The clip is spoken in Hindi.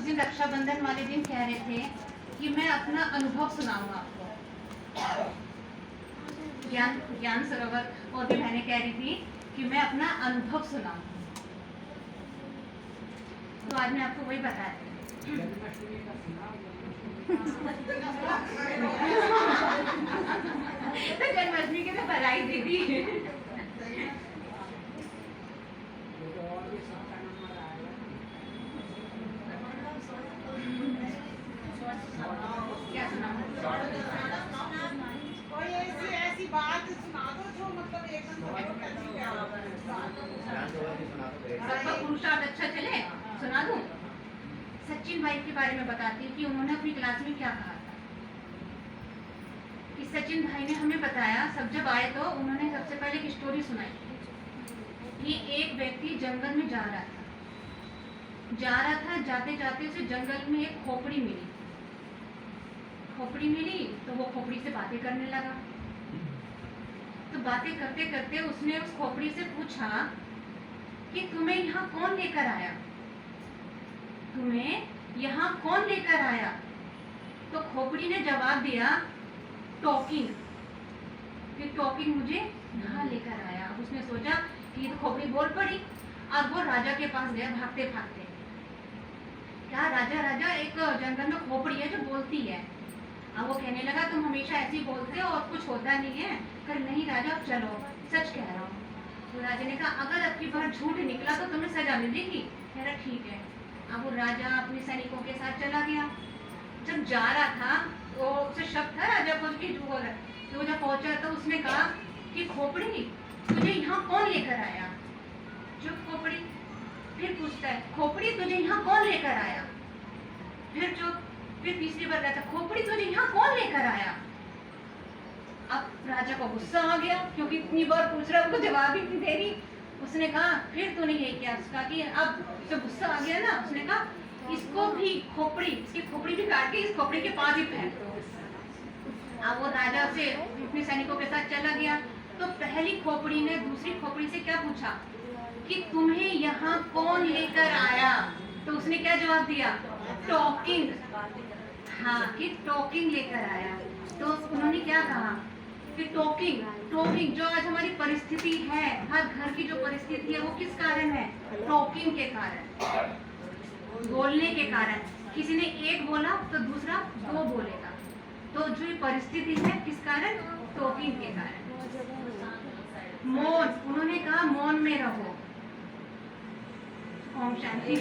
उस दिन रक्षाबंधन वाले दिन कह रहे थे कि मैं अपना अनुभव सुनाऊंगा आपको। ज्ञान सरोवर और भी बहनें कह रही थी कि मैं अपना अनुभव सुनाऊं। तो आज मैं आपको वही बताया। तो जन्माष्टमी के तो बधाई दे दी। क्या सुना? कोई ऐसी बात सुना दो जो मतलब सबका पुरुषार्थ अच्छा चले। सुना दूं? सचिन भाई के बारे में बताती हूँ कि उन्होंने अपनी क्लास में क्या कहा था। कि सचिन भाई ने हमें बताया, सब जब आए तो उन्होंने सबसे पहले एक स्टोरी सुनाई कि एक व्यक्ति जंगल में जा रहा था, जाते जाते उसे जंगल में एक खोपड़ी मिली तो वो खोपड़ी से बातें करने लगा। तो बातें करते करते उसने उस खोपड़ी से पूछा कि तुम्हें यहाँ कौन लेकर आया? तो खोपड़ी ने जवाब दिया, टॉकिंग मुझे यहाँ लेकर आया। अब उसने सोचा कि तो खोपड़ी बोल पड़ी। अब वो राजा के पास गया भागते भागते। क्या राजा, एक जंगल में खोपड़ी है जो बोलती है। अब वो कहने लगा, तुम हमेशा ऐसे ही बोलते हो और कुछ होता नहीं है। कर नहीं राजा, चलो सच कह रहा हूँ। तो राजा ने कहा, अगर अब की बार झूठ निकला तो तुम्हें सजा मिलेगी। कह रहा ठीक है। अब वो राजा अपने सैनिकों के साथ चला गया। जब जा रहा था तो उसे शक था राजा को कि झूठ बोल रहा है। तो जब पहुंचा तो उसने कहा कि खोपड़ी तुझे यहाँ कौन लेकर आया? चुप खोपड़ी। फिर पूछता है, खोपड़ी तुझे यहाँ कौन लेकर आया? फिर चुप। फिर तीसरी बार कहता, खोपड़ी तुझे यहाँ कौन लेकर आया? अब राजा को गुस्सा आ गया क्योंकि इतनी बार पूछ रहा, उनको जवाब ही नहीं दे रही। उसने कहा, फिर तूने ये किया? उसका कि अब जो गुस्सा आ गया ना, उसने कहा इसको भी इसकी खोपड़ी भी काट के इस खोपड़ी के पास ही पहन दो। अब वो राजा से अपने सैनिकों के साथ चला गया। तो पहली खोपड़ी ने दूसरी खोपड़ी से क्या पूछा कि तुम्हें यहाँ कौन लेकर आया? तो उसने क्या जवाब दिया? टॉकिंग। हाँ, कि टॉकिंग लेकर आया। तो उन्होंने क्या कहा कि टॉकिंग जो आज हमारी परिस्थिति है, हर घर की जो परिस्थिति है वो किस कारण है? टॉकिंग के कारण, बोलने के कारण। किसी ने एक बोला तो दूसरा दो बोलेगा। तो जो ये परिस्थिति है किस कारण? टॉकिंग के कारण। मौन, उन्होंने कहा मौन में रहो। ओम शांति।